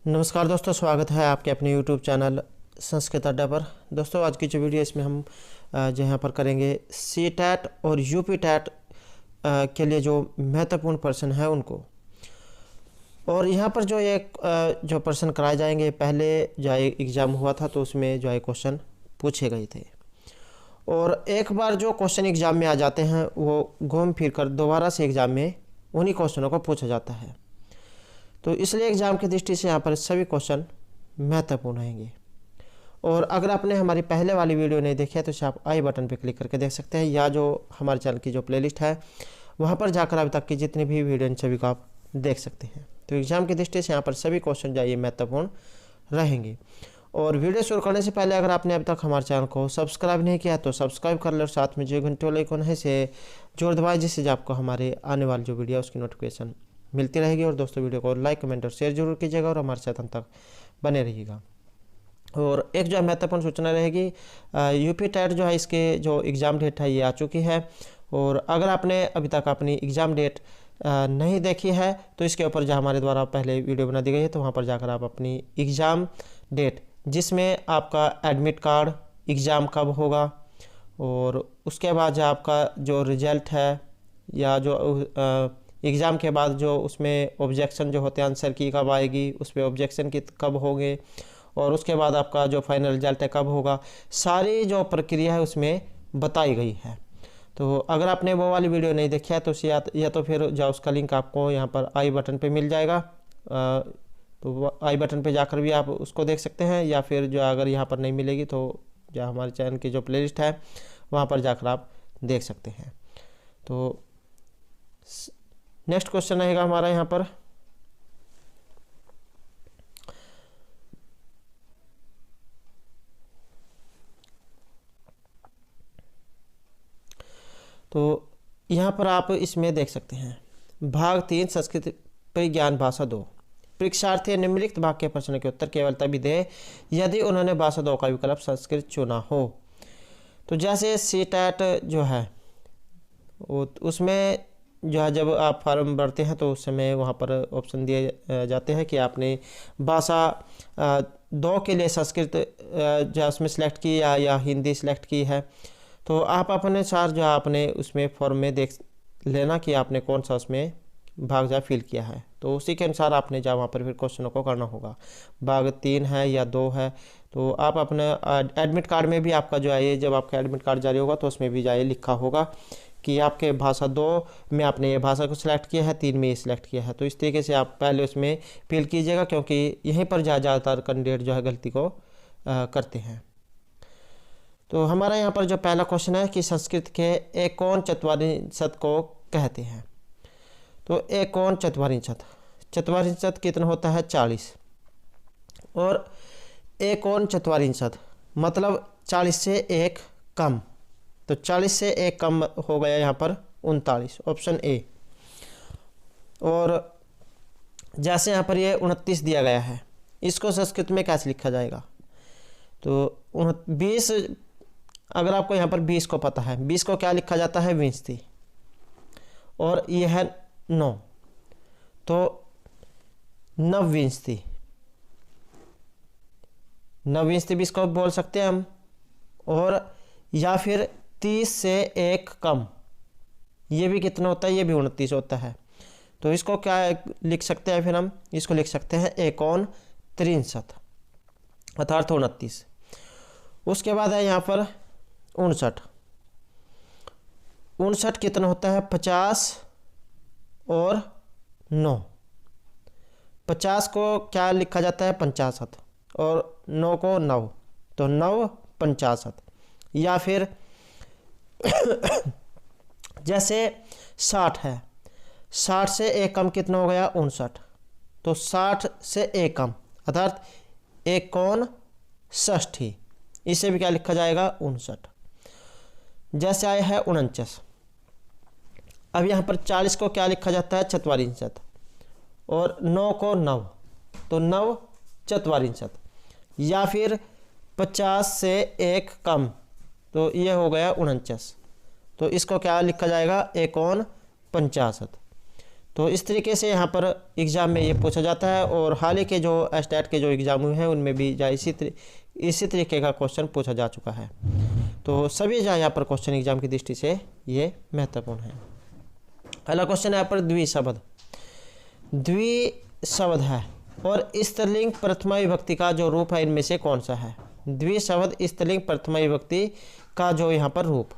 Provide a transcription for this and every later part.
नमस्कार दोस्तों, स्वागत है आपके अपने YouTube चैनल संस्कृत अड्डा पर। दोस्तों आज की जो वीडियो इसमें हम जो यहाँ पर करेंगे CTET और UPTET के लिए जो महत्वपूर्ण प्रश्न है उनको। और यहाँ पर जो एक जो प्रश्न कराए जाएंगे, पहले जो एग्ज़ाम हुआ था तो उसमें जो है क्वेश्चन पूछे गए थे, और एक बार जो क्वेश्चन एग्ज़ाम में आ जाते हैं वो घूम फिर कर दोबारा से एग्ज़ाम में उन्हीं क्वेश्चनों को पूछा जाता है। तो इसलिए एग्ज़ाम की दृष्टि से यहाँ पर सभी क्वेश्चन महत्वपूर्ण रहेंगे। और अगर आपने हमारी पहले वाली वीडियो नहीं देखी है तो इसे आप आई बटन पर क्लिक करके देख सकते हैं, या जो हमारे चैनल की जो प्लेलिस्ट है वहाँ पर जाकर अभी तक की जितनी भी वीडियो सभी को आप देख सकते हैं। तो एग्ज़ाम की दृष्टि से यहाँ पर सभी क्वेश्चन जो है महत्वपूर्ण रहेंगे। और वीडियो शुरू करने से पहले अगर आपने अभी तक हमारे चैनल को सब्सक्राइब नहीं किया तो सब्सक्राइब कर लो, और साथ में जो घंटे वाला आइकन है इसे जोर दबाएं, जिससे आपको हमारे आने वाली जो वीडियो है उसकी नोटिफिकेशन मिलती रहेगी। और दोस्तों वीडियो को लाइक, कमेंट और शेयर जरूर कीजिएगा और हमारे साथ अंत तक बने रहिएगा। और एक जो महत्वपूर्ण सूचना रहेगी, UPTET जो है इसके जो एग्ज़ाम डेट है ये आ चुकी है। और अगर आपने अभी तक अपनी एग्ज़ाम डेट नहीं देखी है तो इसके ऊपर जो हमारे द्वारा पहले वीडियो बना दी गई है, तो वहाँ पर जाकर आप अपनी एग्ज़ाम डेट, जिसमें आपका एडमिट कार्ड, एग्ज़ाम कब होगा, और उसके बाद जो आपका जो रिजल्ट है, या जो एग्ज़ाम के बाद जो उसमें ऑब्जेक्शन जो होते हैं आंसर की कब आएगी, उस पर ऑब्जेक्शन की कब होंगे, और उसके बाद आपका जो फाइनल रिजल्ट है कब होगा, सारी जो प्रक्रिया है उसमें बताई गई है। तो अगर आपने वो वाली वीडियो नहीं देखी है तो या तो फिर जो उसका लिंक आपको यहाँ पर आई बटन पे मिल जाएगा, तो आई बटन पे जाकर भी आप उसको देख सकते हैं, या फिर जो अगर यहाँ पर नहीं मिलेगी तो जो हमारे चैनल की जो प्लेलिस्ट है वहाँ पर जाकर आप देख सकते हैं। तो नेक्स्ट क्वेश्चन रहेगा हमारा यहाँ पर, तो यहाँ पर आप इसमें देख सकते हैं भाग 3 संस्कृत परिज्ञान भाषा 2। परीक्षार्थी निम्नलिखित भाग के प्रश्न के उत्तर केवल तभी दे यदि उन्होंने भाषा 2 का विकल्प संस्कृत चुना हो। तो जैसे CTET जो है उसमें जो है जब आप फॉर्म भरते हैं तो उस समय वहाँ पर ऑप्शन दिए जाते हैं कि आपने भाषा 2 के लिए संस्कृत जो उसमें सेलेक्ट की या हिंदी सेलेक्ट की है। तो आप अपने अनुसार जो आपने उसमें फॉर्म में देख लेना कि आपने कौन सा उसमें भाग जा फिल किया है, तो उसी के अनुसार आपने जा वहाँ पर फिर क्वेश्चनों को करना होगा। भाग 3 है या 2 है, तो आप अपने एडमिट कार्ड में भी आपका जो है ये जब आपका एडमिट कार्ड जारी होगा तो उसमें भी जाए लिखा होगा कि आपके भाषा 2 में आपने ये भाषा को सिलेक्ट किया है, 3 में ये सिलेक्ट किया है। तो इस तरीके से आप पहले उसमें फिल कीजिएगा, क्योंकि यहीं पर ज़्यादातर कैंडिडेट जो है गलती को करते हैं। तो हमारा यहाँ पर जो पहला क्वेश्चन है कि संस्कृत के एकोन चत्वारिंशत् को कहते हैं। तो एकोन चत्वारिंशत् कितना होता है 40, और एकोन चत्वारिंशत् मतलब 40 से 1 कम, तो 40 से 1 कम हो गया यहाँ पर 39, ऑप्शन ए। और जैसे यहाँ पर ये 29 दिया गया है, इसको संस्कृत में कैसे लिखा जाएगा, तो 20, अगर आपको यहाँ पर 20 को पता है, 20 को क्या लिखा जाता है विंशति, और यह है 9, तो नवविंशति, नवविंशति 20 को बोल सकते हैं हम। और या फिर 30 से 1 कम, ये भी कितना होता है, ये भी 29 होता है। तो इसको क्या लिख सकते हैं, फिर हम इसको लिख सकते हैं एकोन त्रिंशत् अर्थात 29। उसके बाद है यहाँ पर 59 कितना होता है 50 और 9, 50 को क्या लिखा जाता है 50, और 9 को 9, तो 9 50। या फिर जैसे 60 है, 60 से 1 कम कितना हो गया 59, तो 60 से 1 कम अर्थात एकोन षष्ठी, इसे भी क्या लिखा जाएगा 59। जैसे आया है 49, अब यहाँ पर 40 को क्या लिखा जाता है चत्वारिंशत्, और 9 को 9, तो 9 चत्वारिंशत्। या फिर 50 से 1 कम, तो ये हो गया 49, तो इसको क्या लिखा जाएगा एकोन 50। तो इस तरीके से यहाँ पर एग्ज़ाम में ये पूछा जाता है, और हाल ही के जो स्टेट के जो एग्ज़ाम हुए हैं उनमें भी जा इसी तरीके का क्वेश्चन पूछा जा चुका है। तो सभी जो यहाँ पर क्वेश्चन एग्जाम की दृष्टि से ये महत्वपूर्ण है। अगला क्वेश्चन है यहाँ पर द्विशब्द। द्विशब्द है और स्त्रीलिंग प्रथमा विभक्ति का जो रूप है इनमें से कौन सा है? द्विशब्द स्त्रीलिंग प्रथमा विभक्ति का जो यहाँ पर रूप,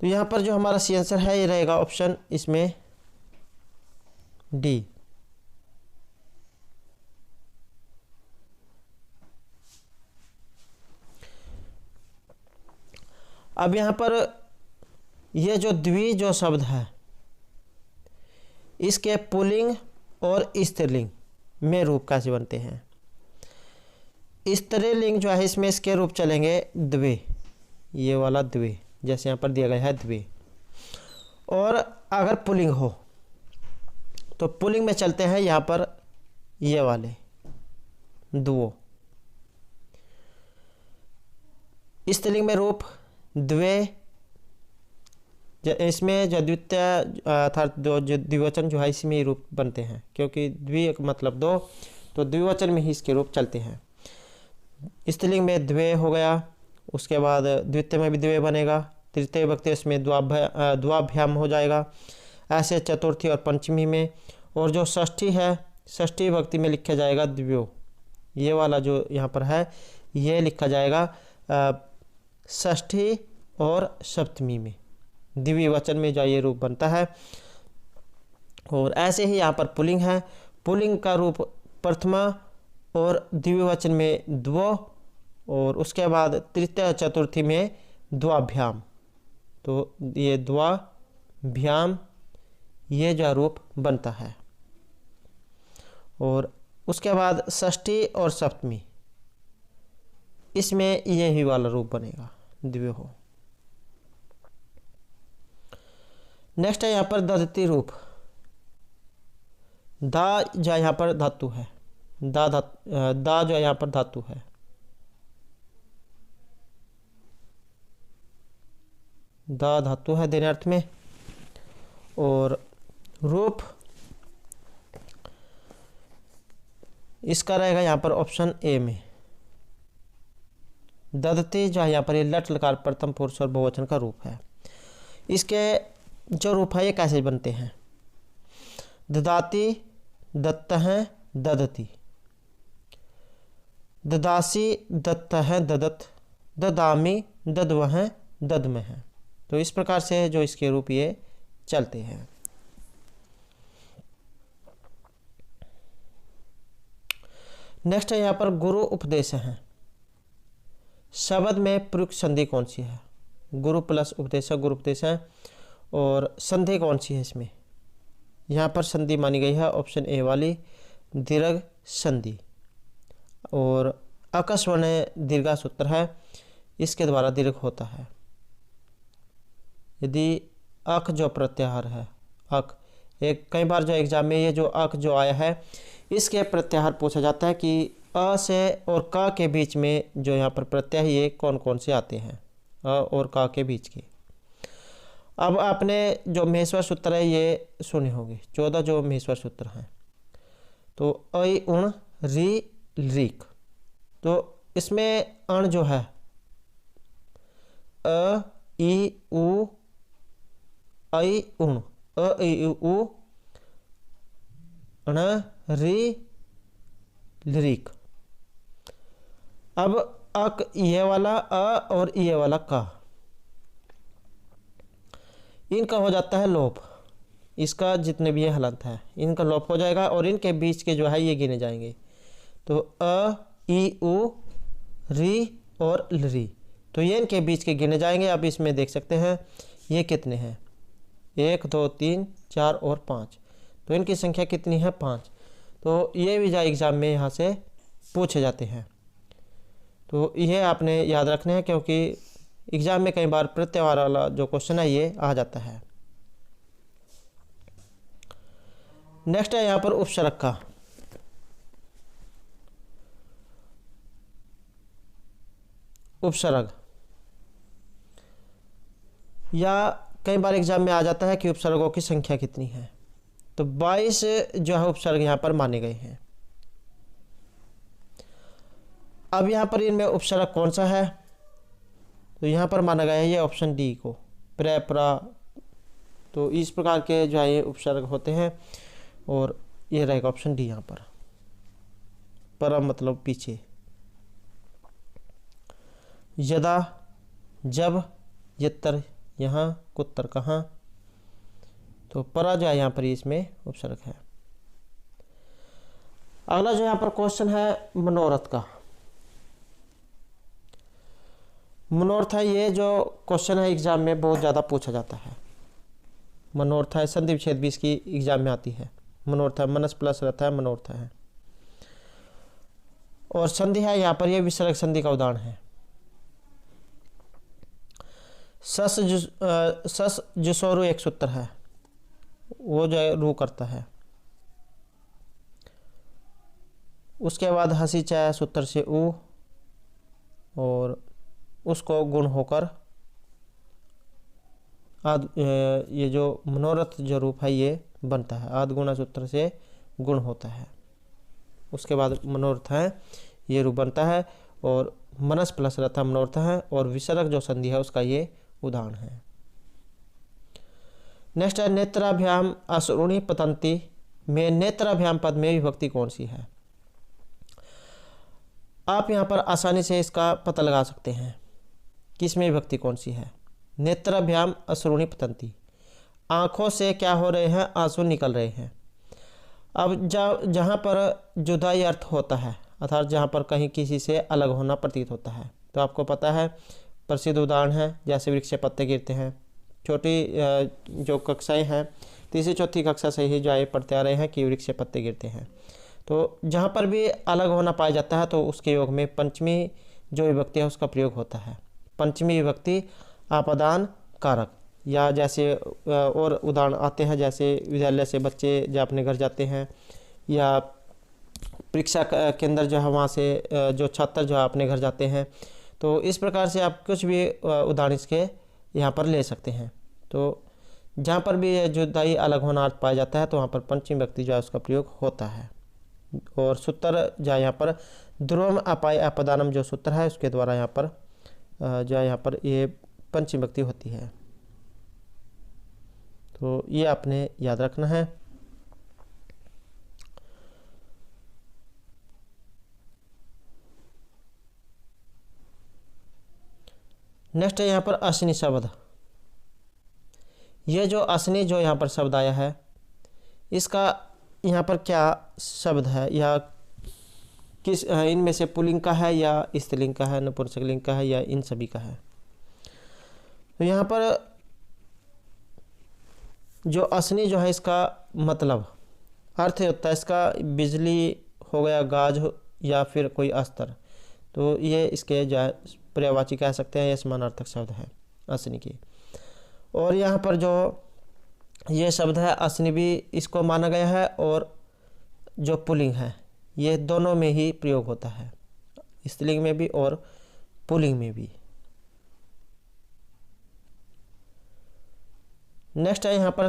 तो यहाँ पर जो हमारा सी आंसर है ये रहेगा ऑप्शन इसमें डी। अब यहाँ पर ये जो द्वि जो शब्द है इसके पुल्लिंग और स्त्रीलिंग में रूप कैसे बनते हैं? स्त्रीलिंग जो है इसमें इसके रूप चलेंगे द्वे, ये वाला द्वे जैसे यहाँ पर दिया गया है द्वे। और अगर पुल्लिंग हो तो पुल्लिंग में चलते हैं यहाँ पर ये वाले दुओ। स्त्रीलिंग में रूप द्वे, इसमें जो द्वितीय अर्थात जो द्विवचन जो है इसमें रूप बनते हैं, क्योंकि द्वि मतलब दो, तो द्विवचन में ही इसके रूप चलते हैं। स्त्रीलिंग में द्वे हो गया, उसके बाद द्वितीय में भी द्वे बनेगा, तृतीय विभक्ति उसमें द्वाभ्याम हो जाएगा, ऐसे चतुर्थी और पंचमी में। और जो षष्ठी है षष्ठी विभक्ति में लिखा जाएगा द्व्यो, ये वाला जो यहाँ पर है ये लिखा जाएगा षष्ठी और सप्तमी में, द्विवचन में जो ये रूप बनता है। और ऐसे ही यहाँ पर पुल्लिंग है, पुल्लिंग का रूप प्रथमा और द्विवचन में द्वो, और उसके बाद तृतीय चतुर्थी में द्वाभ्याम, तो ये द्वाभ्याम ये जो रूप बनता है। और उसके बाद षष्ठी और सप्तमी इसमें ये ही वाला रूप बनेगा द्वि हो। नेक्स्ट है यहाँ पर दधती रूप। दा जो यहाँ पर धातु है, दा जो यहाँ पर धातु है, दा धातु है देने अर्थ में। और रूप इसका रहेगा यहाँ पर ऑप्शन ए में दधती, जो यहाँ पर ये लट लकार प्रथम पुरुष और बहुवचन का रूप है। इसके जो रूप है ये कैसे बनते हैं? ददाती, दत्तः, ददती, ददासी, दत्तः, ददत, ददामी, दद्वः, दद्मः। तो इस प्रकार से जो इसके रूप ये चलते हैं। नेक्स्ट है यहाँ पर गुरु उपदेश है। शब्द में प्रयुक्त संधि कौन सी है? गुरु प्लस उपदेश, गुरु उपदेश है। और संधि कौन सी है इसमें? यहाँ पर संधि मानी गई है ऑप्शन ए वाली दीर्घ संधि। और अकस्वर्ण दीर्घा सूत्र है, इसके द्वारा दीर्घ होता है। यदि अक जो प्रत्याहार है, अक एक कई बार जो एग्जाम में ये जो अक जो आया है इसके प्रत्याहार पूछा जाता है कि अ से और क के बीच में जो यहाँ पर प्रत्यय ये कौन कौन से आते हैं, अ और क के बीच के। अब आपने जो महेश्वर सूत्र है ये सुने होंगे, 14 जो महेश्वर सूत्र हैं। तो ऐ उण री रीक, तो इसमें अण जो है अ ई उ ऐ उण, अ ई उ अण री रीक। अब अक ये वाला अ और ये वाला का, इनका हो जाता है लोप। इसका जितने भी ये हलंत है इनका लोप हो जाएगा और इनके बीच के जो है ये गिने जाएंगे। तो अ ई उ री और री, तो ये इनके बीच के गिने जाएंगे। अब इसमें देख सकते हैं ये कितने हैं, 1 2 3 4 और 5, तो इनकी संख्या कितनी है? 5। तो ये भी जा एग्ज़ाम में यहाँ से पूछे जाते हैं, तो ये आपने याद रखने हैं, क्योंकि एग्ज़ाम में कई बार प्रत्यय वाला जो क्वेश्चन है ये आ जाता है। नेक्स्ट है यहाँ पर उपसर्ग का। उपसर्ग या कई बार एग्जाम में आ जाता है कि उपसर्गों की संख्या कितनी है। तो 22 जो है उपसर्ग यहाँ पर माने गए हैं। अब यहाँ पर इनमें उपसर्ग कौन सा है, तो यहाँ पर माना गया है ये ऑप्शन डी को, प्र, प्रा। तो इस प्रकार के जो है ये उपसर्ग होते हैं और ये रहेगा ऑप्शन डी यहाँ पर। पर मतलब पीछे। यदा जब, यत्तर यहाँ, कुत्तर कहाँ। तो परा जो है यहाँ पर इसमें उपसर्ग है। अगला जो यहाँ पर क्वेश्चन है मनोरथ का। मनोरथ है, ये जो क्वेश्चन है एग्जाम में बहुत ज़्यादा पूछा जाता है। मनोरथ है, संधि विच्छेद भी इसकी एग्जाम में आती है। मनोरथ है, मनस प्लस रहता है, मनोरथ है। और संधि है यहाँ पर, ये विसर्ग संधि का उदाहरण है। सस जुसोरु एक सूत्र है, वो जो है रू करता है। उसके बाद हंसी चाय सूत्र से ऊ, और उसको गुण होकर ये जो मनोरथ जो रूप है ये बनता है। आद गुणा सूत्र से गुण होता है। उसके बाद मनोरथ है ये रूप बनता है, और मनस प्लस रहता मनोरथ है, और विसर्ग जो संधि है उसका ये उदाहरण है। नेक्स्ट है नेत्राभ्याम अश्रुणी पतंती में नेत्राभ्याम पद में विभक्ति कौन सी है। आप यहाँ पर आसानी से इसका पता लगा सकते हैं कि इसमें विभक्ति कौन सी है। नेत्राभ्याम अश्रुणी पतंती, आँखों से क्या हो रहे हैं, आंसू निकल रहे हैं। अब जहाँ पर जुदाई अर्थ होता है, अर्थात जहाँ पर कहीं किसी से अलग होना प्रतीत होता है, तो आपको पता है प्रसिद्ध उदाहरण है जैसे वृक्ष से पत्ते गिरते हैं। छोटी जो कक्षाएं हैं, तीसरी चौथी कक्षा से ही जो आए पढ़ते आ रहे हैं कि वृक्ष से पत्ते गिरते हैं। तो जहाँ पर भी अलग होना पाया जाता है तो उसके योग में पंचमी जो विभक्ति है उसका प्रयोग होता है। पंचमी विभक्ति आपादान कारक, या जैसे और उदाहरण आते हैं जैसे विद्यालय से बच्चे जब अपने घर जाते हैं, या परीक्षा के अंदर जो है वहाँ से जो छात्र जो है अपने घर जाते हैं। तो इस प्रकार से आप कुछ भी उदाहरण इसके यहाँ पर ले सकते हैं। तो जहाँ पर भी जुदाई अलग होना अर्थ पाया जाता है तो वहाँ पर पंचमी विभक्ति जो है उसका प्रयोग होता है। और सूत्र जो है यहाँ पर ध्रुवम अपाय अपदानम जो सूत्र है उसके द्वारा यहाँ पर जो है यहाँ पर ये पंचमी विभक्ति होती है। तो ये आपने याद रखना है। नेक्स्ट है यहाँ पर अश्नि शब्द। ये जो अश्नि जो यहाँ पर शब्द आया है इसका यहाँ पर क्या शब्द है, या किस इनमें से पुल्लिंग का है या स्त्रीलिंग का है, नपुंसकलिंग का है, या इन सभी का है। तो यहाँ पर जो अश्नि जो है इसका मतलब अर्थ होता है इसका बिजली हो गया, गाज हो, या फिर कोई अस्त्र। तो ये इसके जो है पर्यायवाची कह सकते हैं, ये समानार्थक शब्द है अश्नि की। और यहाँ पर जो ये शब्द है अश्नि भी इसको माना गया है, और जो पुल्लिंग है ये दोनों में ही प्रयोग होता है, स्त्रीलिंग में भी और पुल्लिंग में भी। नेक्स्ट है यहाँ पर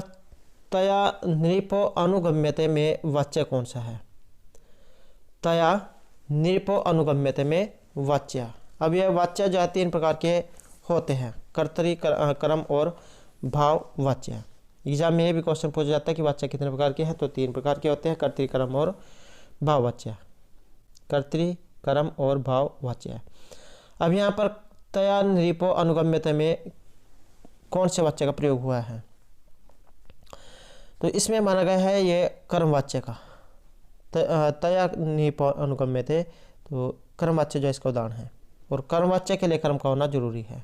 तया नृपो अनुगम्यते में वाच्य कौन सा है। तया नृपो अनुगम्यते में वाच्य। अब यह वाच्य जो है 3 प्रकार के होते हैं, कर्तरी, कर्म और भाव वाच्य। एग्जाम में ये भी क्वेश्चन पूछा जाता है कि वाच्य कितने प्रकार के हैं, तो 3 प्रकार के होते हैं, कर्तरी, कर्म और भाव वाच्य। कर्तरी, कर्म और भाव वाच्य। अब यहाँ पर तया नृपो अनुगम्यते में कौन से वाच्य का प्रयोग हुआ है, तो इसमें माना गया है ये कर्म वाच्य का। तया नृपो अनुगम्यते, तो कर्म वाच्य जो इसका उदाहरण है, और कर्म वाच्य के लिए कर्म का होना जरूरी है।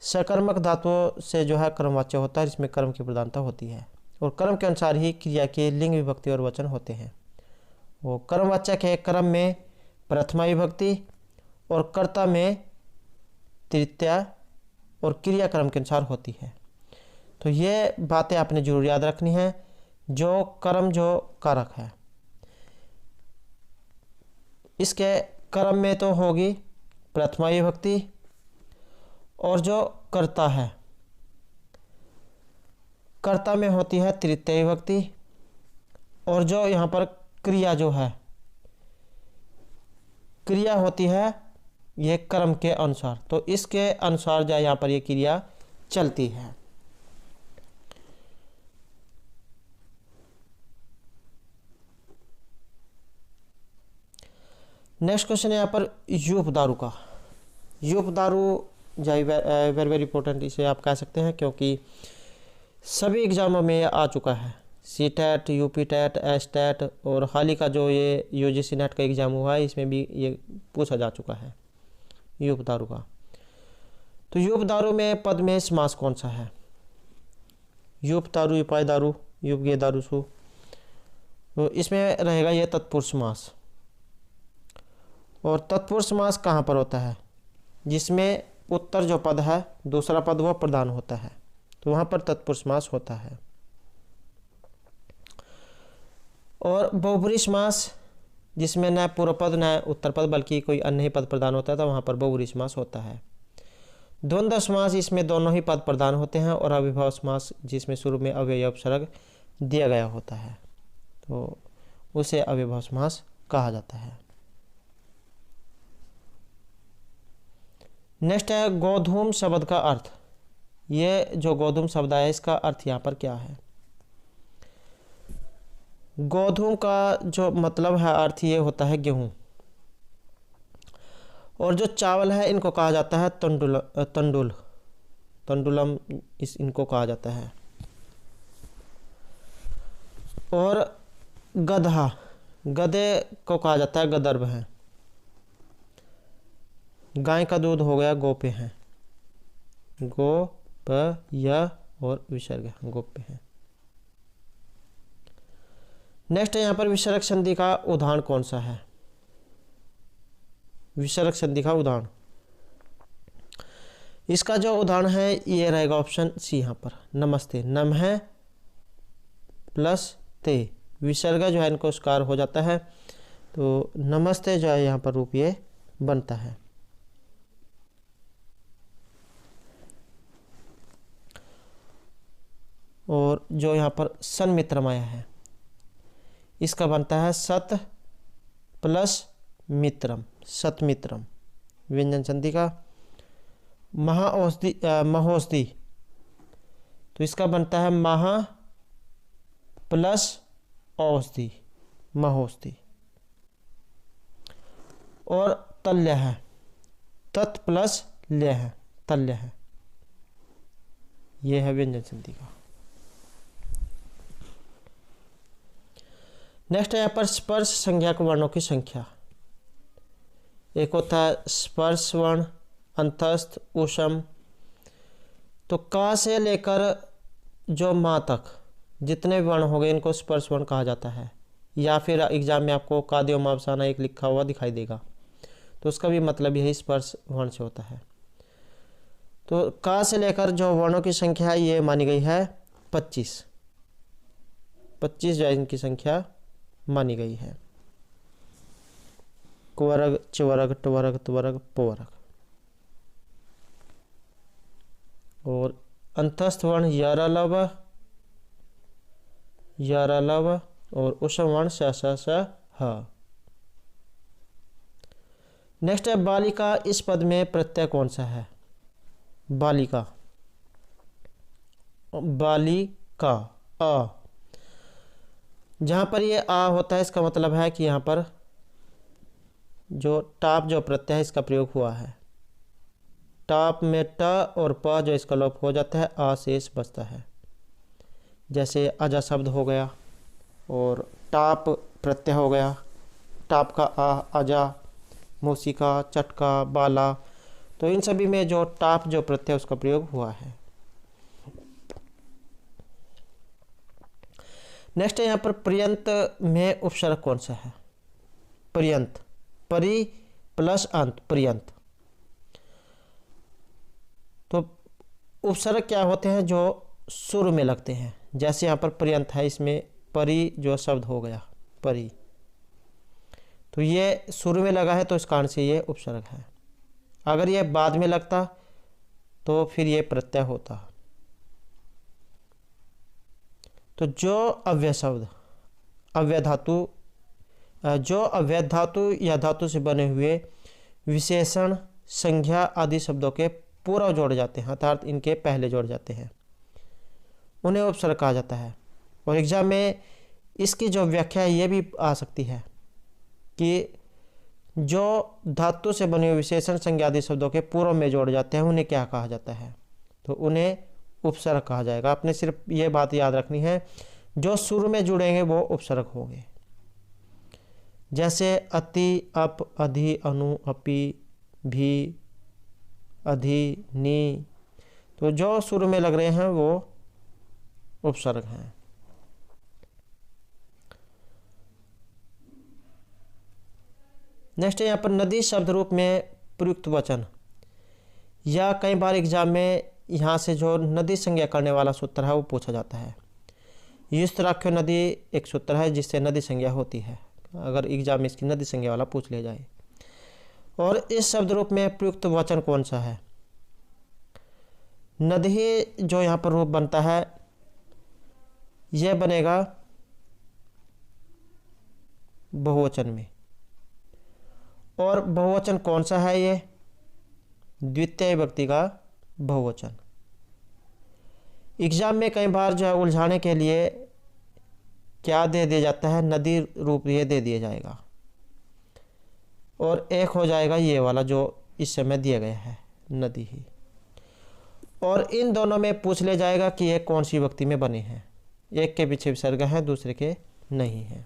सकर्मक धातुओं से जो है कर्मवाच्य होता है, इसमें कर्म की प्रधानता होती है, और कर्म के अनुसार ही क्रिया के लिंग विभक्ति और वचन होते हैं। वो कर्मवाच्य के कर्म में प्रथमा विभक्ति और कर्ता में तृतीया और क्रिया कर्म के अनुसार होती है। तो ये बातें आपने जरूर याद रखनी है। जो कर्म जो कारक है इसके कर्म में तो होगी प्रथमा विभक्ति, और जो कर्ता है कर्ता में होती है तृतीय विभक्ति, और जो यहाँ पर क्रिया जो है, क्रिया होती है ये क्रम के अनुसार, तो इसके अनुसार जो यहाँ पर ये क्रिया चलती है। नेक्स्ट क्वेश्चन है यहाँ पर युपदारु का। युपदारु वेरी वेरी इंपॉर्टेंट, इसे आप कह सकते हैं क्योंकि सभी एग्जामों में ये आ चुका है। C TET, UP TET, S TET और हाल ही का जो ये यूजीसी नेट का एग्ज़ाम हुआ है इसमें भी ये पूछा जा चुका है युपदारु का। तो युपदारु में पद में समास कौन सा है? युपदारु, युपायदारु, युपगेदारुषु, तो इसमें रहेगा ये तत्पुरुष समास। और तत्पुरुष समास कहाँ पर होता है? जिसमें उत्तर जो पद है दूसरा पद वो प्रधान होता है, तो वहाँ पर तत्पुरुष समास होता है। और बहुब्रीहि समास जिसमें न पूर्व पद न उत्तर पद बल्कि कोई अन्य ही पद प्रदान होता है, तो वहाँ पर बहुब्रीहि समास होता है। द्वंद्व समास इसमें दोनों ही पद प्रदान होते हैं। और अविभाव समास जिसमें शुरू में अव्यय उपसर्ग दिया गया होता है, तो उसे अविभाव समास कहा जाता है। नेक्स्ट है गोधूम शब्द का अर्थ। ये जो गोधूम शब्द है इसका अर्थ यहाँ पर क्या है? गोधूम का जो मतलब है अर्थ ये होता है गेहूं, और जो चावल है इनको कहा जाता है तंडुलम इनको कहा जाता है। और गधा, गधे को कहा जाता है गदर्भ है। गाय का दूध हो गया गोप्य है, गोप्य और विसर्ग गोप्य है। नेक्स्ट है यहाँ पर विसर्ग संधि का उदाहरण कौन सा है? विसर्ग संधि का उदाहरण, इसका जो उदाहरण है ये रहेगा ऑप्शन सी। यहाँ पर नमस्ते, नम है प्लस ते, विसर्ग जो है इनको स्कार हो जाता है, तो नमस्ते जो है यहाँ पर रूप ये बनता है। और जो यहाँ पर सन्मित्रम आया है इसका बनता है सत प्लस मित्रम, सतमित्रम। व्यंजन संधि का महोषधि, तो इसका बनता है महा प्लस औषधि, महोषधि। और तल्य है, तत् प्लस ल्य है, तल्य है। यह है व्यंजन संधि का। नेक्स्ट है यहाँ पर स्पर्श संज्ञक वर्णों की संख्या। एक होता है स्पर्श वर्ण, अंतस्थ, ऊष्म। तो का से लेकर जो मा तक जितने वर्ण हो गए इनको स्पर्श वर्ण कहा जाता है। या फिर एग्जाम में आपको का देव मावसाना एक लिखा हुआ दिखाई देगा, तो उसका भी मतलब यही स्पर्श वर्ण से होता है। तो का से लेकर जो वर्णों की संख्या ये मानी गई है 25 जो है इनकी संख्या मानी गई है। कुवर्ग, चवर्ग, टवर्ग, त्वर्ग, पवर्ग। और अंतस्थ वर्ण यरलव, यरलव और ऊष्म वर्ण स ह। नेक्स्ट है बालिका, इस पद में प्रत्यय कौन सा है? बालिका, बालिका अ, जहाँ पर ये आ होता है इसका मतलब है कि यहाँ पर जो टाप जो प्रत्यय है इसका प्रयोग हुआ है। टाप में ट और प जो इसका लोप हो जाता है, आ शेष बचता है। जैसे अजा शब्द हो गया और टाप प्रत्यय हो गया, टाप का आ, अजा, मूसिका, चटका, बाला, तो इन सभी में जो टाप जो प्रत्यय उसका प्रयोग हुआ है। नेक्स्ट है यहाँ पर पर्यंत में उपसर्ग कौन सा है? पर्यंत, परि प्लस अंत, पर्यंत। तो उपसर्ग क्या होते हैं? जो शुरू में लगते हैं। जैसे यहाँ पर पर्यंत है, इसमें परि जो शब्द हो गया, परि, तो ये शुरू में लगा है तो इस कारण से ये उपसर्ग है। अगर ये बाद में लगता तो फिर ये प्रत्यय होता। तो जो अव्यय शब्द अव्यय धातु या धातु से बने हुए विशेषण, संज्ञा आदि शब्दों के पूर्व जोड़ जाते हैं, अर्थात इनके पहले जोड़ जाते हैं, उन्हें उपसर्ग कहा जाता है। और एग्जाम में इसकी जो व्याख्या है ये भी आ सकती है कि जो धातु से बने हुए विशेषण, संज्ञा आदि शब्दों के पूर्व में जोड़ जाते हैं उन्हें क्या कहा जाता है, तो उन्हें उपसर्ग कहा जाएगा। आपने सिर्फ ये बात याद रखनी है, जो शुरू में जुड़ेंगे वो उपसर्ग होंगे। जैसे अति, अप, अधि, अनु, अपि, भी, अधि, नि, तो जो शुरू में लग रहे हैं वो उपसर्ग हैं। नेक्स्ट है यहाँ पर नदी शब्द रूप में प्रयुक्त वचन, या कई बार एग्जाम में यहाँ से जो नदी संज्ञा करने वाला सूत्र है वो पूछा जाता है। युष्त्राख्य नदी एक सूत्र है जिससे नदी संज्ञा होती है, अगर एग्जाम में इसकी नदी संज्ञा वाला पूछ लिया जाए। और इस शब्द रूप में प्रयुक्त वचन कौन सा है? नदी जो यहाँ पर रूप बनता है यह बनेगा बहुवचन में, और बहुवचन कौन सा है? ये द्वितीय विभक्ति का बहुवचन। एग्जाम में कई बार जो है उलझाने के लिए क्या दे दिया जाता है? नदी रूप ये दे दिया जाएगा, और एक हो जाएगा ये वाला जो इस समय दिया गया है, नदी ही। और इन दोनों में पूछ लिया जाएगा कि ये कौन सी विभक्ति में बने हैं। एक के पीछे विसर्ग है, दूसरे के नहीं है।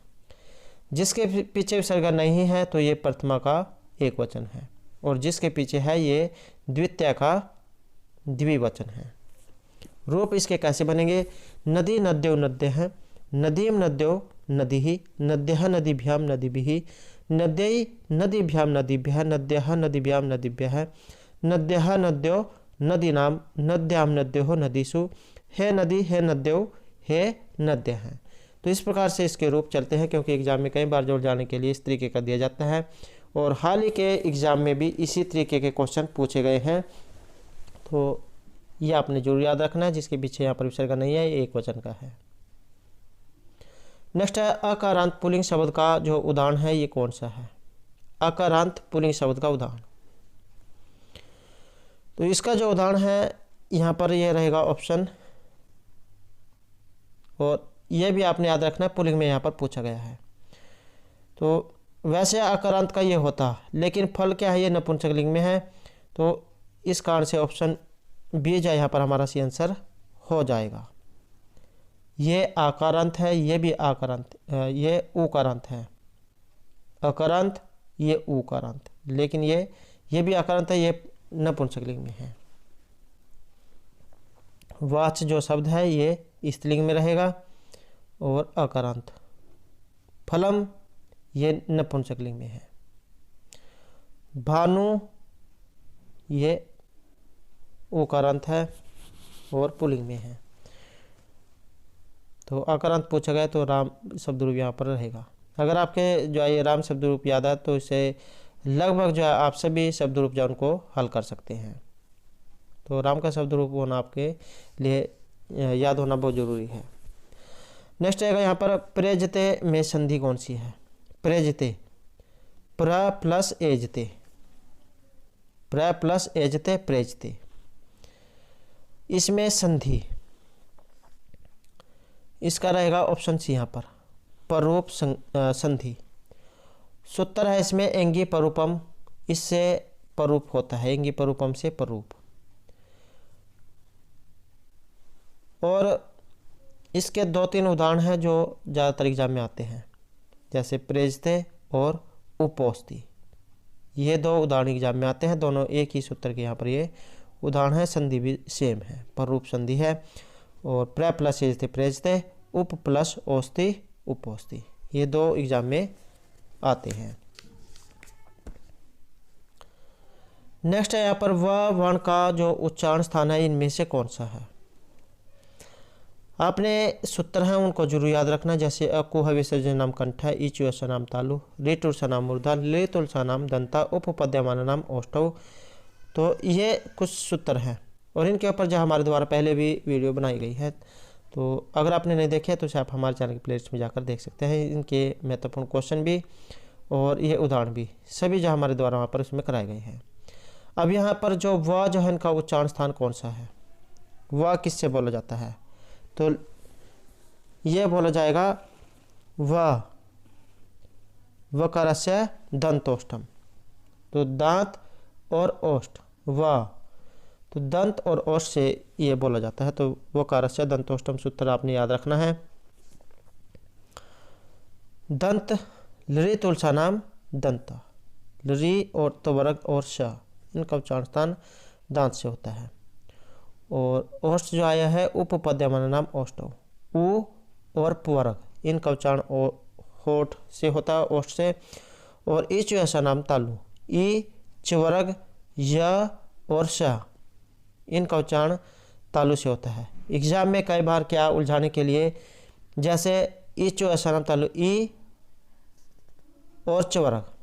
जिसके पीछे विसर्ग नहीं है तो ये प्रथमा का एक वचन है, और जिसके पीछे है ये द्वितीय का द्विवचन है। रूप इसके कैसे बनेंगे? नदी नद्यो नद्य है, नदीम नद्यो नदी, नद्यः नदीभ्याम नदीभिः, नद्यै नदीभ्याम नदीभ्यः, नद्यः नदीभ्याम नदीभ्यः, नद्यः नद्यो नदीनाम, नद्याम नद्यो नदीषु, हे नदी हे नद्यो हे नद्य हैं। तो इस प्रकार से इसके रूप चलते हैं, क्योंकि एग्जाम में कई बार जोड़ जाने के लिए इस तरीके का दिया जाता है, और हाल ही के एग्जाम में भी इसी तरीके के क्वेश्चन पूछे गए हैं। तो ये आपने जरूर याद रखना है, जिसके पीछे यहाँ पर विसर्ग नहीं है, ये एक वचन का है। नेक्स्ट है अकारांत पुल्लिंग शब्द का जो उदाहरण है ये कौन सा है? अकारांत पुल्लिंग शब्द का उदाहरण, तो इसका जो उदाहरण है यहाँ पर ये रहेगा ऑप्शन, और यह भी आपने याद रखना है पुल्लिंग में यहाँ पर पूछा गया है। तो वैसे अकारांत का ये होता, लेकिन फल क्या है? ये नपुंसकलिंग में है, तो इस कारण से ऑप्शन बी जो यहाँ पर हमारा सी आंसर हो जाएगा। ये आकारांत है, ये भी आकारांत, ये उकारांत है। अकारांत ये उकारांत, लेकिन ये भी आकारांत है, ये नपुंसकलिंग में है। वाच जो शब्द है ये स्त्रीलिंग में रहेगा, और अकारांत। फलम ये नपुंसकलिंग में है। भानु ये उकारांत है और पुल्लिंग में है। तो अकारांत पूछा गया तो राम शब्द रूप यहाँ पर रहेगा। अगर आपके जो है ये राम शब्द रूप याद है तो इसे लगभग जो है आप सभी शब्द रूप जो उनको हल कर सकते हैं। तो राम का शब्द रूप होना आपके लिए याद होना बहुत ज़रूरी है। नेक्स्ट आएगा यहाँ पर प्रेजते में संधि कौन सी है? प्रेजते, प्र प्लस एजते, प्र प्लस एजते प्रेजते, इसमें संधि इसका रहेगा ऑप्शन सी यहाँ पर परूप संधि। सूत्र है इसमें एंगी परूपम, इससे परूप होता है, एंगी परूपम से परूप। और इसके दो तीन उदाहरण हैं जो ज़्यादातर एग्जाम में आते हैं, जैसे प्रेजते और उपोस्ति। ये दो उदाहरण एग्जाम में आते हैं, दोनों एक ही सूत्र के यहाँ पर ये उदाहरण है। संधि भी सेम है, परूप संधि है। और प्र प्लस एजते प्रेजते, उप प्लस ओस्ति उपोस्ति, ये दो एग्जाम में आते हैं। नेक्स्ट है यहाँ पर वह वर्ण का जो उच्चारण स्थान है इनमें से कौन सा है? आपने सूत्र हैं उनको जरूर याद रखना, जैसे अकुह विसर्जन नाम कंठ, इचुसा नाम तालु, ऋतुर्सा नाम मूर्धा, लेतुलसा नाम दंता, उपपद्यमान नाम औष्ठव। तो ये कुछ सूत्र हैं और इनके ऊपर जो हमारे द्वारा पहले भी वीडियो बनाई गई है, तो अगर आपने नहीं देखे तो आप हमारे चैनल की प्लेलिस्ट में जाकर देख सकते हैं। इनके महत्वपूर्ण क्वेश्चन भी और ये उदाहरण भी सभी जो हमारे द्वारा वहाँ पर उसमें कराए गए हैं। अब यहाँ पर जो व जो है इनका उच्चारण स्थान कौन सा है, व किससे बोला जाता है, तो ये बोला जाएगा वकारस्य दंतोष्ठम। तो दांत और ओष्ठ व, तो दंत और ओष्ठ से ये बोला जाता है। तो वकारस्य दंतोष्ठम सूत्र आपने याद रखना है। दंत लृ तुलसा नाम दंता, लृ और तवर्ग और श इनका उच्चारण स्थान दांत से होता है। और ओष्ठ जो आया है उपपद्यमान नाम ओष्ठव, उ और पवर्ग इनका उच्चारण होठ से होता है, ओष्ठ से। और इच ऐसा नाम तालु, ई चवर्ग य और श इनका उच्चारण तालु से होता है। एग्जाम में कई बार क्या उलझाने के लिए, जैसे इच ऐसा नाम तालु, ई और चवर्ग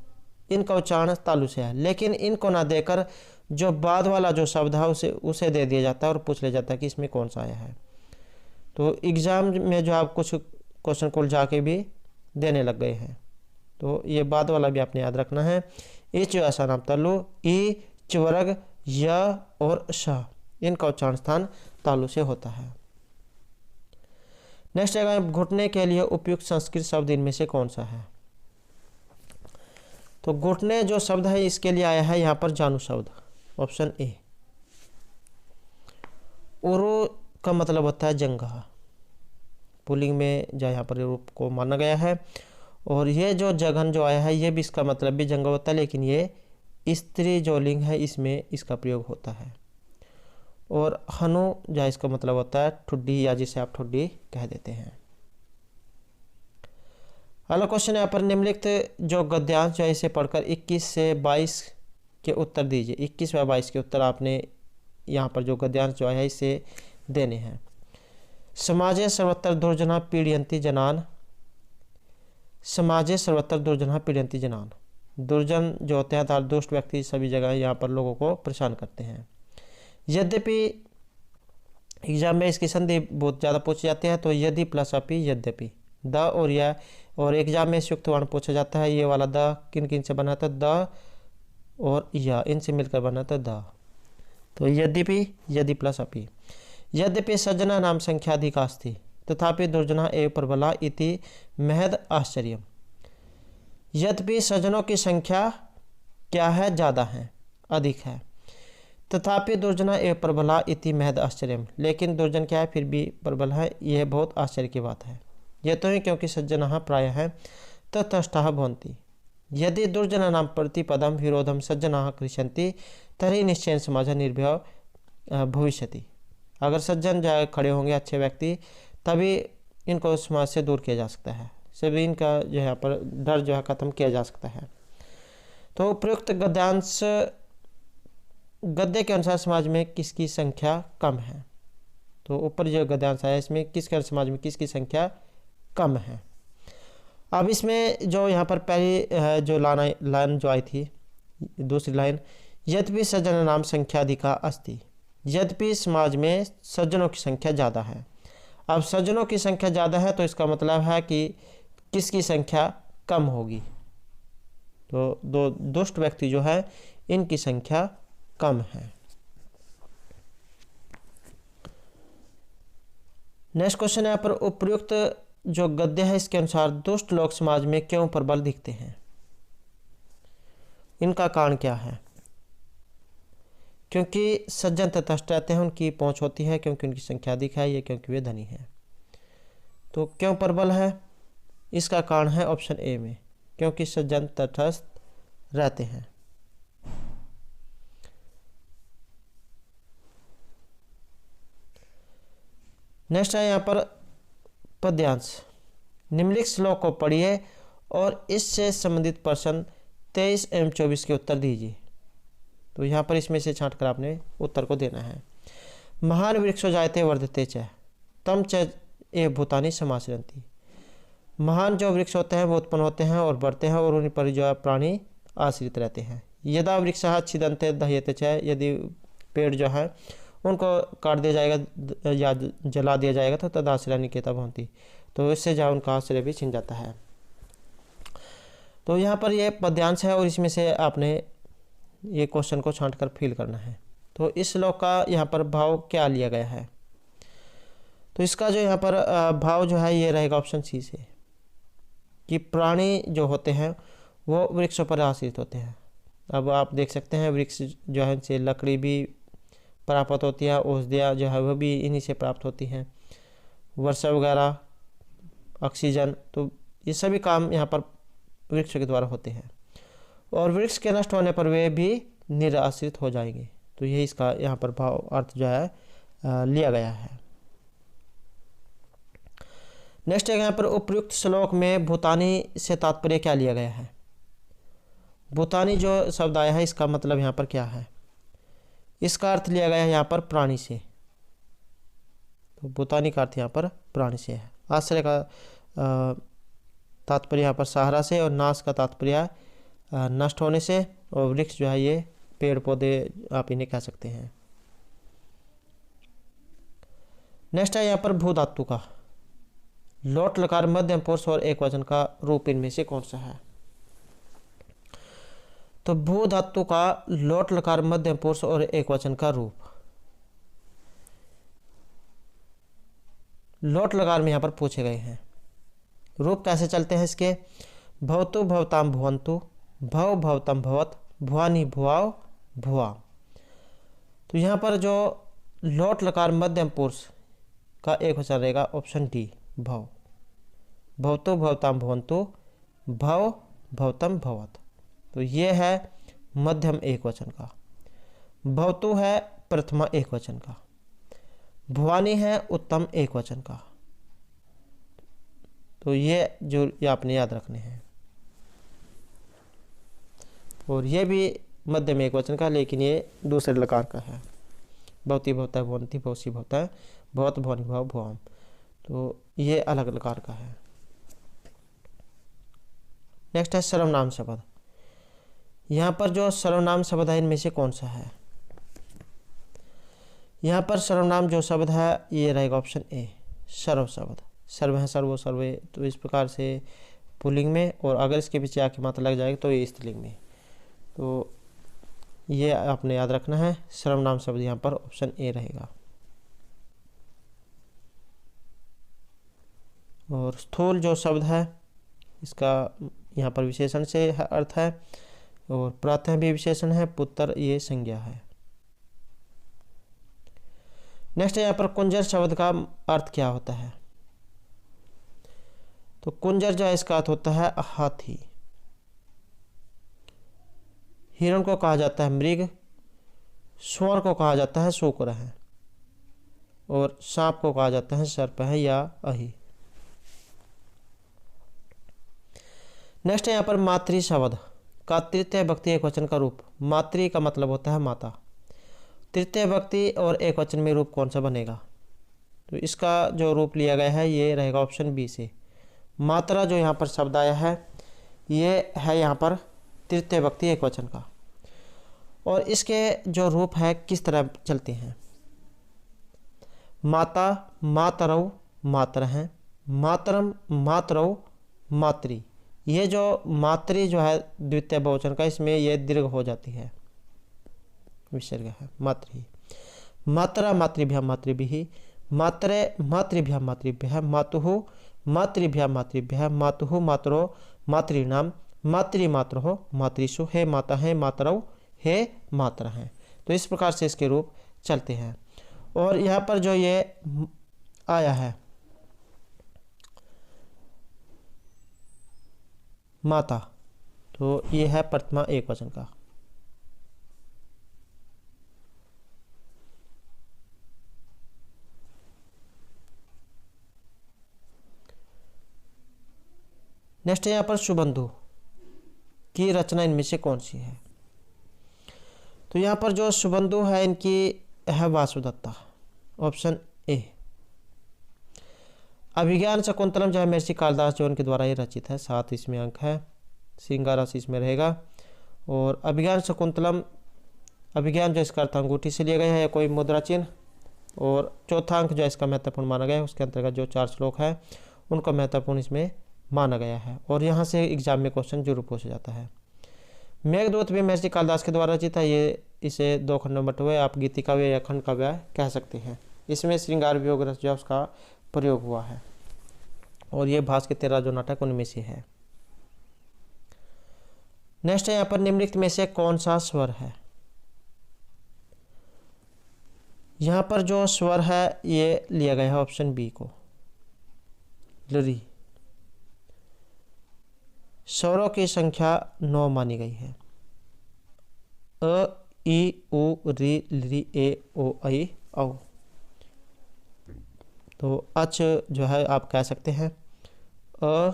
इनका उच्चारण तालु से है, लेकिन इनको ना देकर जो बाद वाला जो शब्द है उसे दे दिया जाता है और पूछ लिया जाता है कि इसमें कौन सा आया है। तो एग्ज़ाम में जो आप कुछ क्वेश्चन को उलझा के भी देने लग गए हैं, तो ये बाद वाला भी आपने याद रखना है। इच ऐसा नाम तालु, ई चवर्ग य और श इनका उच्चारण स्थान तालु से होता है। नेक्स्ट है घुटने के लिए उपयुक्त संस्कृत शब्द इनमें से कौन सा है। तो घुटने जो शब्द है इसके लिए आया है यहाँ पर जानु शब्द, ऑप्शन ए। उरु का मतलब होता है जंघा, पुल्लिंग में जो यहाँ पर रूप को माना गया है। और ये जो जघन जो आया है ये भी इसका मतलब भी जंघा होता है, लेकिन ये स्त्री जो लिंग है इसमें इसका प्रयोग होता है। और हनु जो इसका मतलब होता है ठुड्डी, या जिसे आप ठुड्डी कह देते हैं। अगला क्वेश्चन यहाँ पर निम्नलिखित जो गद्यांश है इसे पढ़कर 21 से 22 के उत्तर दीजिए। 21 व 22 के उत्तर आपने यहाँ पर जो गद्यांश जो है इसे देने हैं। समाजे सर्वत्र दुर्जना पीड़यन्ति जनान, समाजे सर्वत्र दुर्जना पीड़यन्ति जनान, दुर्जन जो होते हैं अर्थात दुष्ट व्यक्ति सभी जगह यहाँ पर लोगों को परेशान करते हैं। यद्यपि एग्जाम में इसकी संधि बहुत ज़्यादा पूछी जाती है, तो यदि प्लस अपि यद्यपि, द और या, और एग्जाम में संयुक्त वर्ण पूछा जाता है। ये वाला द किन किन से बना था, द और या इनसे मिलकर बना था द। तो यद्यपि, यदि प्लस अपि। यद्यपि सज्जना नाम संख्याधिकास्ति तथापि दुर्जना एव प्रबला इति महद आश्चर्यम। यद्यपि सज्जनों की संख्या क्या है, ज़्यादा है, अधिक है। तथापि दुर्जना एव प्रबला इति महद आश्चर्यम, लेकिन दुर्जन क्या है फिर भी प्रबल है, यह बहुत आश्चर्य की बात है। यह तो ही क्योंकि सज्जनः प्रायः है ततष्टः भवन्ति। यदि दुर्जना नाम प्रतिपदम विरोधम सज्जनाः कृष्यन्ति तर्हि निश्चयेन समाजः निर्भयो भविष्यति। अगर सज्जन जो खड़े होंगे अच्छे व्यक्ति, तभी इनको समाज से दूर किया जा सकता है, सभी इनका जो है पर डर जो है खत्म किया जा सकता है। तो उपयुक्त गद्यांश गद्य के अनुसार समाज में किसकी संख्या कम है। तो ऊपर जो गद्यांश है इसमें किसके समाज में किसकी संख्या कम है। अब इसमें जो यहाँ पर पहली जो लाइन जो आई थी, दूसरी लाइन, यद्यपि सज्जन नाम संख्याधिका अस्ति, यद्यपि समाज में सज्जनों की संख्या ज़्यादा है। अब सज्जनों की संख्या ज़्यादा है तो इसका मतलब है कि किसकी संख्या कम होगी, तो दो दुष्ट व्यक्ति जो है इनकी संख्या कम है। नेक्स्ट क्वेश्चन यहाँ पर उपयुक्त जो गद्य है इसके अनुसार दुष्ट लोग समाज में क्यों प्रबल दिखते हैं, इनका कारण क्या है। क्योंकि सज्जन तटस्थ रहते हैं, उनकी पहुंच होती है, क्योंकि उनकी संख्या अधिक है, ये क्योंकि वे धनी हैं। तो क्यों प्रबल है, इसका कारण है ऑप्शन ए में, क्योंकि सज्जन तटस्थ रहते हैं। नेक्स्ट है यहाँ पर पद्यांश। निम्नलिखित श्लोक को पढ़िए और इससे संबंधित प्रश्न 23 एवं 24 के उत्तर दीजिए। तो यहाँ पर इसमें से छांट कर आपने उत्तर को देना है। महान वृक्षो जायते वर्धते च तम च ए भूतानि समाश्रयन्ति। महान जो वृक्ष होते हैं वो उत्पन्न होते हैं और बढ़ते हैं और उन पर जो प्राणी आश्रित रहते हैं। यदा वृक्षः छिदन्ते दह्यते च, यदि पेड़ जो है उनको काट दिया जाएगा या जला दिया जाएगा तो तदाश्रय निकेता भवन्ति, तो इससे जो उनका आश्रय भी छिन जाता है। तो यहाँ पर ये पद्यांश है और इसमें से आपने ये क्वेश्चन को छांट कर फिल करना है। तो इस श्लोक का यहाँ पर भाव क्या लिया गया है, तो इसका जो यहाँ पर भाव जो है ये रहेगा ऑप्शन सी से, कि प्राणी जो होते हैं वो वृक्षों पर आश्रित होते हैं। अब आप देख सकते हैं वृक्ष जो है इनसे लकड़ी भी प्राप्त होती है, औषधियाँ जो है वह भी इन्हीं से प्राप्त होती हैं, वर्षा वगैरह, ऑक्सीजन, तो ये सभी काम यहाँ पर वृक्ष के द्वारा होते हैं और वृक्ष के नष्ट होने पर वे भी निराश्रित हो जाएंगे। तो यही इसका यहाँ पर भाव अर्थ जो है लिया गया है। नेक्स्ट है यहाँ पर उपयुक्त श्लोक में भूतानी से तात्पर्य क्या लिया गया है। भूतानी जो शब्द आया है इसका मतलब यहाँ पर क्या है, इसका अर्थ लिया गया है यहाँ पर प्राणी से। तो भूतानी का अर्थ यहाँ पर प्राणी से है। आश्रय का तात्पर्य यहाँ पर सहारा से और नाश का तात्पर्य नष्ट होने से, और वृक्ष जो है ये पेड़ पौधे आप इन्हें कह सकते हैं। नेक्स्ट है यहाँ पर भू धातु का लोट लकार मध्यम पुरुष और एक वचन का रूप इनमें से कौन सा है। तो भू धातु का लोट लकार मध्यम पुरुष और एक वचन का रूप, लोट लकार में यहाँ पर पूछे गए हैं। रूप कैसे चलते हैं इसके, भवतु भवताम भुवंतु, भव भवतम भवत, भुवानी भुवाव भुवा। तो यहाँ पर जो लोट लकार मध्यम पुरुष का एक वचन रहेगा ऑप्शन डी भव, भवतु भवताम भुवंतु, भव भवतम भवत। तो ये है मध्यम एक वचन का, भवतु है प्रथमा एक वचन का, भुवानी है उत्तम एक वचन का। तो ये आपने याद रखने हैं, और ये भी मध्यम एक वचन का, लेकिन ये दूसरे लकार का है। भवती भवता भवंती, भवसी भवता भवत, भवनी भव भुवाम, तो ये अलग लकार का है। नेक्स्ट है सर्वनाम शब्द। यहाँ पर जो सर्वनाम शब्द है इनमें से कौन सा है। यहाँ पर सर्वनाम जो शब्द है ये रहेगा ऑप्शन ए सर्व शब्द। सर्व है सर्वो सर्वे, तो इस प्रकार से पुल्लिंग में, और अगर इसके पीछे आके मात्रा लग जाएगी तो ये स्त्रीलिंग में। तो ये आपने याद रखना है, सर्वनाम शब्द यहाँ पर ऑप्शन ए रहेगा। और स्थूल जो शब्द है इसका यहाँ पर विशेषण से अर्थ है, और प्रातः भी विशेषण है, पुत्र ये संज्ञा है। नेक्स्ट यहाँ पर कुंजर शब्द का अर्थ क्या होता है। तो कुंजर जो है इसका अर्थ होता है हाथी। हिरण को कहा जाता है मृग, स्वर्ण को कहा जाता है शुक्र है, और सांप को कहा जाता है सर्प है या अहि। नेक्स्ट है यहाँ पर मातृ शब्द का तृतीय व्यक्ति एक वचन का रूप। मातृ का मतलब होता है माता, तृतीय व्यक्ति और एक वचन में रूप कौन सा बनेगा। तो इसका जो रूप लिया गया है ये रहेगा ऑप्शन बी से। मात्रा जो यहाँ पर शब्द आया है ये है यहाँ पर तृतीय व्यक्ति एक वचन का, और इसके जो रूप है किस तरह चलते हैं। माता, मातरौ, मातर हैं, मातरम, मातरौ, मातृ। ये जो मातृ जो है द्वितीय बहुवचन का, इसमें ये दीर्घ हो जाती है, विसर्ग है मातृ। मात्रा मातृभ्यां मातृभिः, मात्रे मातृभ्यां मातृभ्यः, मातुः मातृभ्यां मातृभ्यः, मातुः मातरो मातॄणां, मातृमातरो मातृषु, हे माता है मातरौ, हे मातरा हैं। तो इस प्रकार से इसके रूप चलते हैं। और यहाँ पर जो ये आया है माता, तो ये है प्रथमा एक वचन का। नेक्स्ट है यहाँ पर सुबंधु की रचना इनमें से कौन सी है। तो यहाँ पर जो सुबंधु है इनकी है वासुदत्ता, ऑप्शन ए। अभिज्ञान शकुंतलम जो है महर्षि कालिदास जो उनके द्वारा ये रचित है, 7 इसमें अंक है, श्रृंगार रस इसमें रहेगा। और अभिज्ञान शकुंतलम अभिज्ञान जो इसका अर्थ अंगूठी से लिया गया है या कोई मुद्रा चिन्ह। और चौथा अंक जो इसका महत्वपूर्ण माना गया है, उसके अंतर्गत जो 4 श्लोक हैं उनको महत्वपूर्ण इसमें माना गया है। और यहाँ से एग्जाम में क्वेश्चन जरूर पूछा जाता है। मेघदूत भी महर्षि कालिदास के द्वारा रचित है। ये इसे 2 खंडों में बंटा हुआ है, आप गीति काव्य या खंड काव्य कह सकते हैं। इसमें श्रृंगार वियोग रस जो उसका प्रयोग हुआ है और ये भास के 13 जो नाटक उनमें से है। नेक्स्ट है यहाँ पर निम्नलिखित में से कौन सा स्वर है। यहाँ पर जो स्वर है ये लिया गया है ऑप्शन बी को, लरी। स्वरों की संख्या 9 मानी गई है। अ, ई, उ, री, ली, ए, ओ, ऐ, औ। तो अच जो है आप कह सकते हैं अ,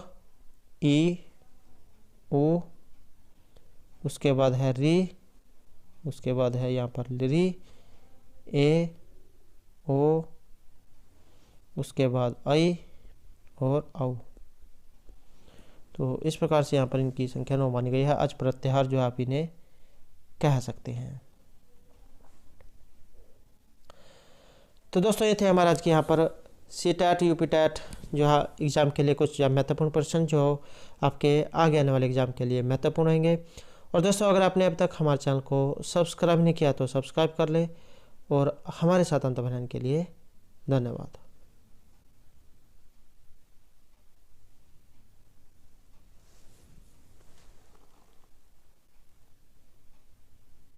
ई, उ, उसके बाद है री, उसके बाद है यहाँ पर ली, ए, ओ, उसके बाद ऐ और औ। तो इस प्रकार से यहाँ पर इनकी संख्या 9 मानी गई है। अच प्रत्याहार जो आप इन्हें कह सकते हैं। तो दोस्तों ये थे हमारा आज के यहाँ पर सीटैट यूपीटैट जो है एग्ज़ाम के लिए कुछ महत्वपूर्ण प्रश्न जो आपके आगे आने वाले एग्ज़ाम के लिए महत्वपूर्ण होंगे। और दोस्तों अगर आपने अब तक हमारे चैनल को सब्सक्राइब नहीं किया तो सब्सक्राइब कर ले और हमारे साथ अंत बनाने के लिए धन्यवाद।